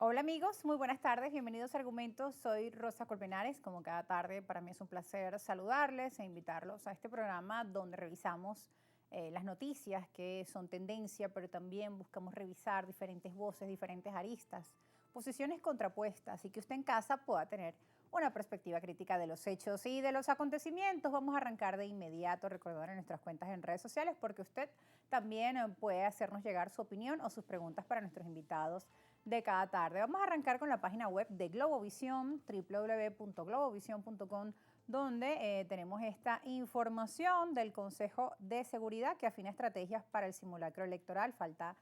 Hola amigos, muy buenas tardes, bienvenidos a Argumentos. Soy Rosa Colmenares. Como cada tarde, para mí es un placer saludarles e invitarlos a este programa donde revisamos las noticias que son tendencia, pero también buscamos revisar diferentes voces, diferentes aristas, posiciones contrapuestas y que usted en casa pueda tener una perspectiva crítica de los hechos y de los acontecimientos. Vamos a arrancar de inmediato, recordar en nuestras cuentas en redes sociales, porque usted también puede hacernos llegar su opinión o sus preguntas para nuestros invitados de cada tarde. Vamos a arrancar con la página web de Globovisión, www.globovision.com, donde tenemos esta información del Consejo de Seguridad que afina estrategias para el simulacro electoral. Falta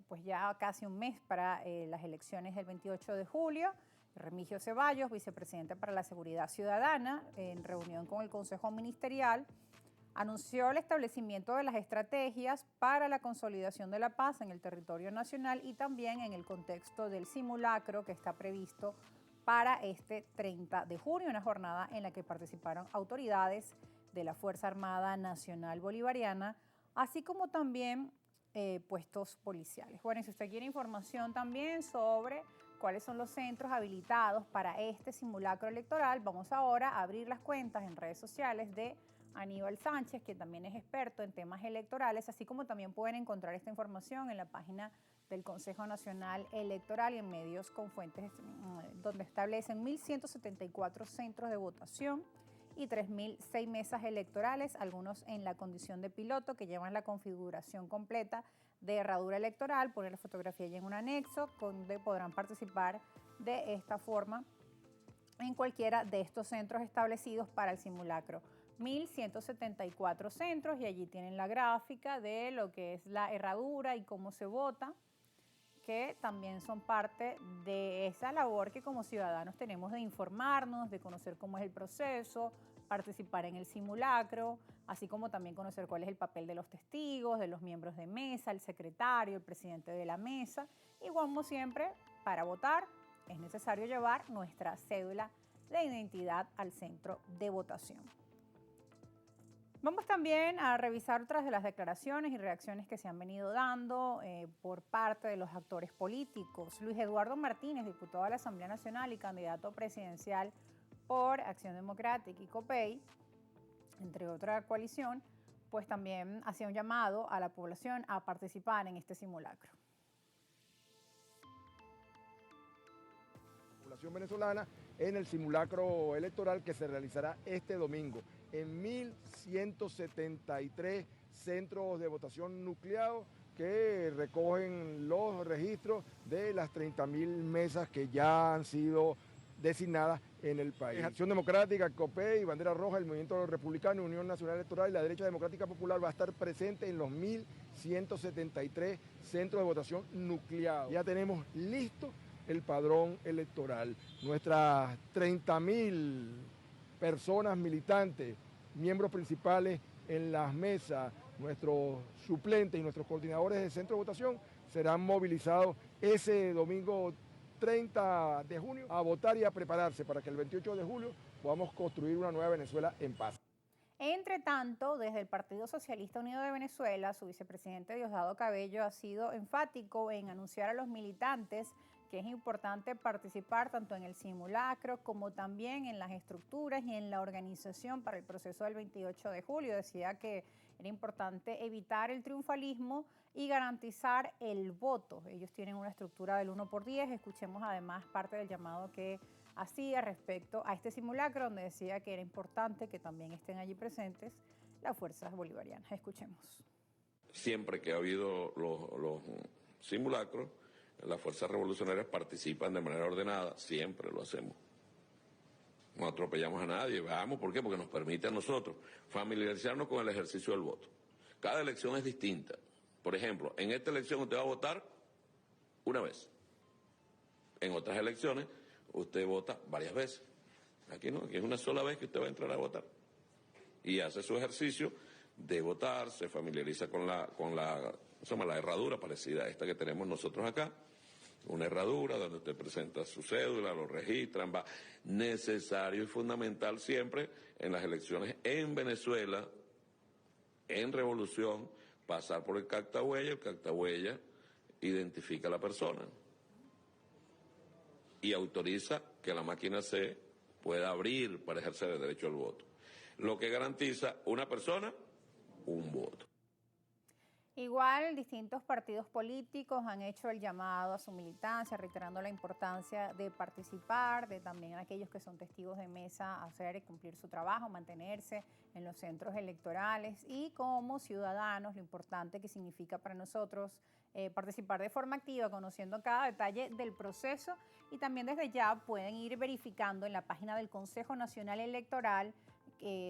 pues ya casi un mes para las elecciones del 28 de julio. Remigio Ceballos, vicepresidente para la Seguridad Ciudadana, en reunión con el Consejo Ministerial, anunció el establecimiento de las estrategias para la consolidación de la paz en el territorio nacional y también en el contexto del simulacro que está previsto para este 30 de junio, una jornada en la que participaron autoridades de la Fuerza Armada Nacional Bolivariana, así como también puestos policiales. Bueno, y si usted quiere información también sobre cuáles son los centros habilitados para este simulacro electoral, vamos ahora a abrir las cuentas en redes sociales de Aníbal Sánchez, que también es experto en temas electorales, así como también pueden encontrar esta información en la página del Consejo Nacional Electoral y en medios con fuentes donde establecen 1.174 centros de votación y 3.006 mesas electorales, algunos en la condición de piloto que llevan la configuración completa de herradura electoral, poner la fotografía ya en un anexo, donde podrán participar de esta forma en cualquiera de estos centros establecidos para el simulacro. 1.174 centros y allí tienen la gráfica de lo que es la herradura y cómo se vota, que también son parte de esa labor que como ciudadanos tenemos de informarnos, de conocer cómo es el proceso, participar en el simulacro, así como también conocer cuál es el papel de los testigos, de los miembros de mesa, el secretario, el presidente de la mesa. Y como siempre, para votar es necesario llevar nuestra cédula de identidad al centro de votación. Vamos también a revisar otras de las declaraciones y reacciones que se han venido dando por parte de los actores políticos. Luis Eduardo Martínez, diputado de la Asamblea Nacional y candidato presidencial por Acción Democrática y COPEI, entre otra coalición, pues también hacía un llamado a la población a participar en este simulacro. Población venezolana en el simulacro electoral que se realizará este domingo en 1.173 centros de votación nucleados que recogen los registros de las 30.000 mesas que ya han sido designadas en el país. Acción Democrática, COPEI, Bandera Roja, el Movimiento Republicano, Unión Nacional Electoral y la Derecha Democrática Popular va a estar presente en los 1.173 centros de votación nucleados. Ya tenemos listo el padrón electoral. Nuestras 30.000 personas militantes, miembros principales en las mesas, nuestros suplentes y nuestros coordinadores de centro de votación serán movilizados ese domingo 30 de junio a votar y a prepararse para que el 28 de julio podamos construir una nueva Venezuela en paz. Entre tanto, desde el Partido Socialista Unido de Venezuela, su vicepresidente Diosdado Cabello ha sido enfático en anunciar a los militantes que es importante participar tanto en el simulacro como también en las estructuras y en la organización para el proceso del 28 de julio. Decía que era importante evitar el triunfalismo y garantizar el voto. Ellos tienen una estructura del 1/10. Escuchemos además parte del llamado que hacía respecto a este simulacro, donde decía que era importante que también estén allí presentes las fuerzas bolivarianas. Escuchemos. Siempre que ha habido los simulacros, las fuerzas revolucionarias participan de manera ordenada, siempre lo hacemos. No atropellamos a nadie, veamos por qué, porque nos permite a nosotros familiarizarnos con el ejercicio del voto. Cada elección es distinta. Por ejemplo, en esta elección usted va a votar una vez. En otras elecciones usted vota varias veces. Aquí no, aquí es una sola vez que usted va a entrar a votar. Y hace su ejercicio de votar, se familiariza con la herradura parecida a esta que tenemos nosotros acá. Una herradura donde usted presenta su cédula, lo registran, va. Necesario y fundamental siempre en las elecciones en Venezuela, en revolución, pasar por el cactahuella identifica a la persona. y autoriza que la máquina se pueda abrir para ejercer el derecho al voto. Lo que garantiza una persona, un voto. Igual, distintos partidos políticos han hecho el llamado a su militancia, reiterando la importancia de participar, de también aquellos que son testigos de mesa hacer y cumplir su trabajo, mantenerse en los centros electorales y como ciudadanos lo importante que significa para nosotros participar de forma activa, conociendo cada detalle del proceso y también desde ya pueden ir verificando en la página del Consejo Nacional Electoral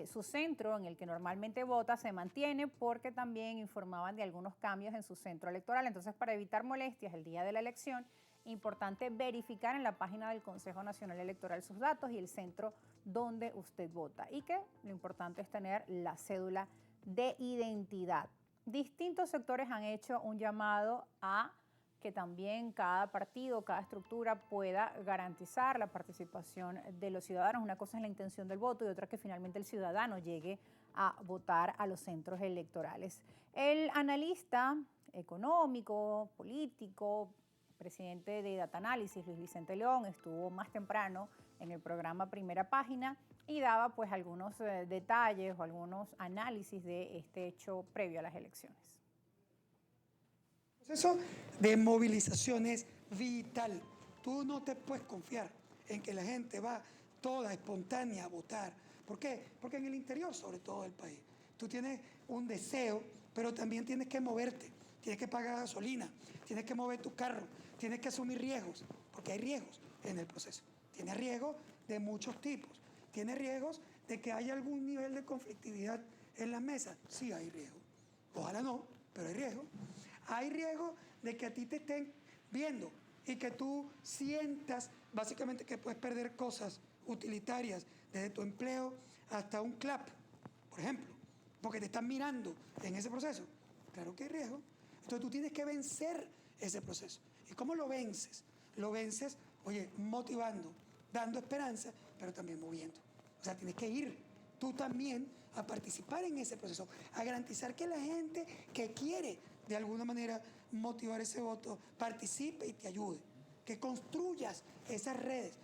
su centro en el que normalmente vota se mantiene porque también informaban de algunos cambios en su centro electoral. Entonces, para evitar molestias el día de la elección, importante verificar en la página del Consejo Nacional Electoral sus datos y el centro donde usted vota. Y que lo importante es tener la cédula de identidad. Distintos sectores han hecho un llamado a que también cada partido, cada estructura pueda garantizar la participación de los ciudadanos. Una cosa es la intención del voto y otra que finalmente el ciudadano llegue a votar a los centros electorales. El analista económico, político, presidente de Data Análisis, Luis Vicente León, estuvo más temprano en el programa Primera Página y daba pues algunos detalles o algunos análisis de este hecho previo a las elecciones. El proceso de movilización es vital. Tú no te puedes confiar en que la gente va toda espontánea a votar. ¿Por qué? Porque en el interior, sobre todo del país, tú tienes un deseo, pero también tienes que moverte. Tienes que pagar gasolina, tienes que mover tu carro, tienes que asumir riesgos, porque hay riesgos en el proceso. Tienes riesgos de muchos tipos. Tienes riesgos de que haya algún nivel de conflictividad en las mesas. Sí, hay riesgo. Ojalá no, pero hay riesgo. Hay riesgo de que a ti te estén viendo y que tú sientas básicamente que puedes perder cosas utilitarias, desde tu empleo hasta un clap, por ejemplo, porque te están mirando en ese proceso. Claro que hay riesgo. Entonces tú tienes que vencer ese proceso. ¿Y cómo lo vences? Lo vences, oye, motivando, dando esperanza, pero también moviendo. O sea, tienes que ir tú también a participar en ese proceso, a garantizar que la gente que quiere de alguna manera motivar ese voto participe y te ayude, que construyas esas redes.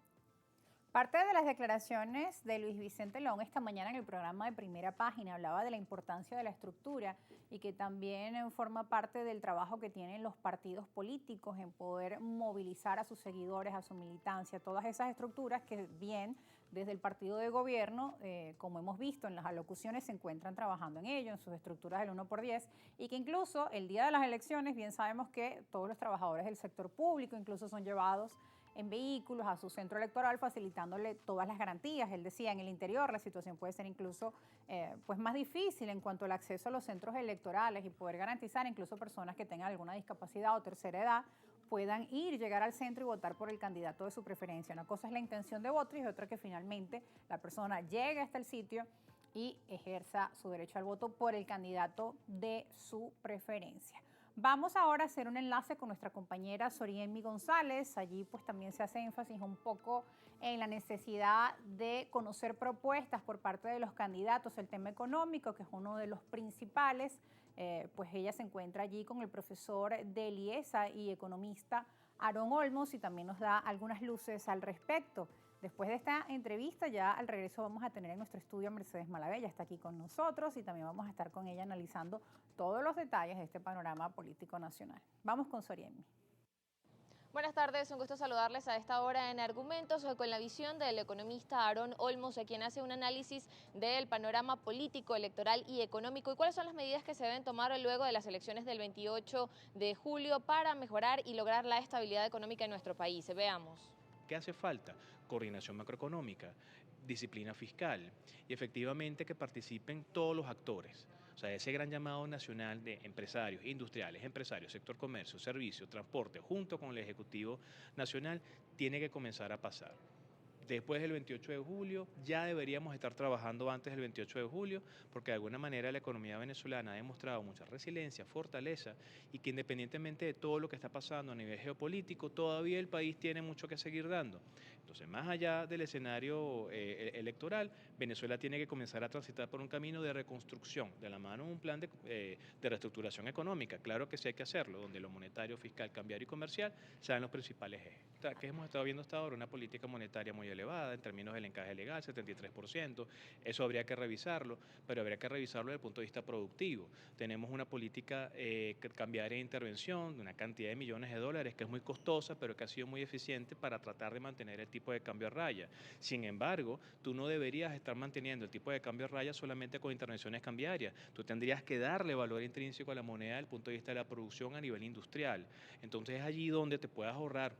Parte de las declaraciones de Luis Vicente León esta mañana en el programa de Primera Página hablaba de la importancia de la estructura y que también forma parte del trabajo que tienen los partidos políticos en poder movilizar a sus seguidores, a su militancia, todas esas estructuras que bien desde el partido de gobierno, como hemos visto en las alocuciones, se encuentran trabajando en ello, en sus estructuras del 1x10 y que incluso el día de las elecciones bien sabemos que todos los trabajadores del sector público incluso son llevados en vehículos a su centro electoral, facilitándole todas las garantías. Él decía, en el interior la situación puede ser incluso pues más difícil en cuanto al acceso a los centros electorales y poder garantizar incluso personas que tengan alguna discapacidad o tercera edad puedan llegar al centro y votar por el candidato de su preferencia. Una cosa es la intención de voto y otra que finalmente la persona llegue hasta el sitio y ejerza su derecho al voto por el candidato de su preferencia. Vamos ahora a hacer un enlace con nuestra compañera Soriemi González. Allí pues también se hace énfasis un poco en la necesidad de conocer propuestas por parte de los candidatos, el tema económico, que es uno de los principales. Pues ella se encuentra allí con el profesor de IESA y economista Aarón Olmos y también nos da algunas luces al respecto. Después de esta entrevista, ya al regreso vamos a tener en nuestro estudio a Mercedes Malavella, está aquí con nosotros y también vamos a estar con ella analizando todos los detalles de este panorama político nacional. Vamos con Soriemi. Buenas tardes, un gusto saludarles a esta hora en Argumentos, con la visión del economista Aarón Olmos, quien hace un análisis del panorama político, electoral y económico y cuáles son las medidas que se deben tomar luego de las elecciones del 28 de julio para mejorar y lograr la estabilidad económica en nuestro país. Veamos. ¿Qué hace falta? Coordinación macroeconómica, disciplina fiscal y efectivamente que participen todos los actores. O sea, ese gran llamado nacional de empresarios, industriales, empresarios, sector comercio, servicio, transporte, junto con el Ejecutivo Nacional, tiene que comenzar a pasar. Después del 28 de julio, ya deberíamos estar trabajando antes del 28 de julio, porque de alguna manera la economía venezolana ha demostrado mucha resiliencia, fortaleza, y que independientemente de todo lo que está pasando a nivel geopolítico, todavía el país tiene mucho que seguir dando. Entonces, más allá del escenario electoral, Venezuela tiene que comenzar a transitar por un camino de reconstrucción, de la mano de un plan de reestructuración económica. Claro que sí hay que hacerlo, donde lo monetario, fiscal, cambiario y comercial sean los principales ejes. ¿Qué hemos estado viendo hasta ahora? Una política monetaria muy elevada en términos del encaje legal, 73%. Eso habría que revisarlo, pero habría que revisarlo desde el punto de vista productivo. Tenemos una política cambiaria de intervención de una cantidad de millones de dólares que es muy costosa, pero que ha sido muy eficiente para tratar de mantener el tipo de cambio a raya. Sin embargo, tú no deberías estar manteniendo el tipo de cambio a raya solamente con intervenciones cambiarias. Tú tendrías que darle valor intrínseco a la moneda desde el punto de vista de la producción a nivel industrial. Entonces es allí donde te puedas ahorrar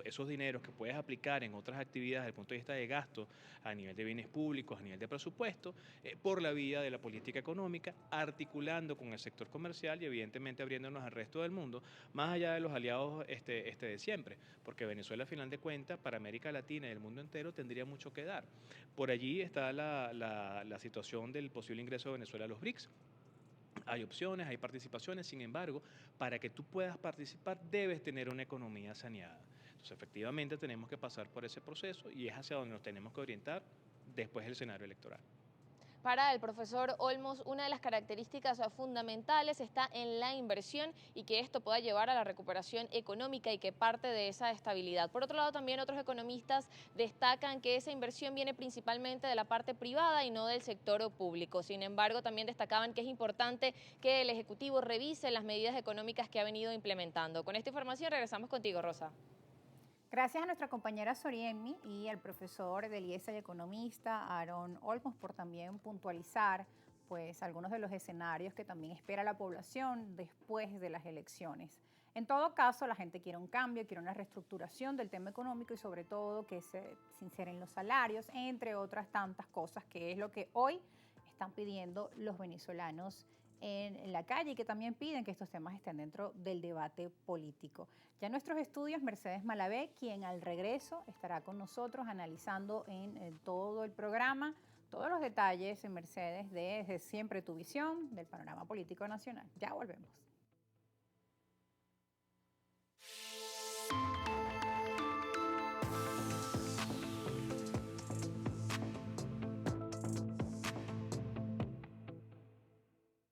esos dineros que puedes aplicar en otras actividades desde el punto de vista de gasto a nivel de bienes públicos, a nivel de presupuesto, por la vía de la política económica, articulando con el sector comercial y evidentemente abriéndonos al resto del mundo, más allá de los aliados de siempre, porque Venezuela, a final de cuentas, para América Latina y el mundo entero tendría mucho que dar. Por allí está la situación del posible ingreso de Venezuela a los BRICS. Hay opciones, hay participaciones, sin embargo, para que tú puedas participar debes tener una economía saneada. Entonces, efectivamente, tenemos que pasar por ese proceso y es hacia donde nos tenemos que orientar después del escenario electoral. Para el profesor Olmos, una de las características fundamentales está en la inversión y que esto pueda llevar a la recuperación económica y que parte de esa estabilidad. Por otro lado, también otros economistas destacan que esa inversión viene principalmente de la parte privada y no del sector público. Sin embargo, también destacaban que es importante que el Ejecutivo revise las medidas económicas que ha venido implementando. Con esta información regresamos contigo, Rosa. Gracias a nuestra compañera Soriemi y al profesor del IESA y economista Aaron Olmos por también puntualizar pues algunos de los escenarios que también espera la población después de las elecciones. En todo caso, la gente quiere un cambio, quiere una reestructuración del tema económico y sobre todo que se sinceren los salarios, entre otras tantas cosas, que es lo que hoy están pidiendo los venezolanos en la calle y que también piden que estos temas estén dentro del debate político. Ya en nuestros estudios, Mercedes Malavé, quien al regreso estará con nosotros analizando en todo el programa todos los detalles, Mercedes, de Siempre tu Visión del panorama político nacional. Ya volvemos.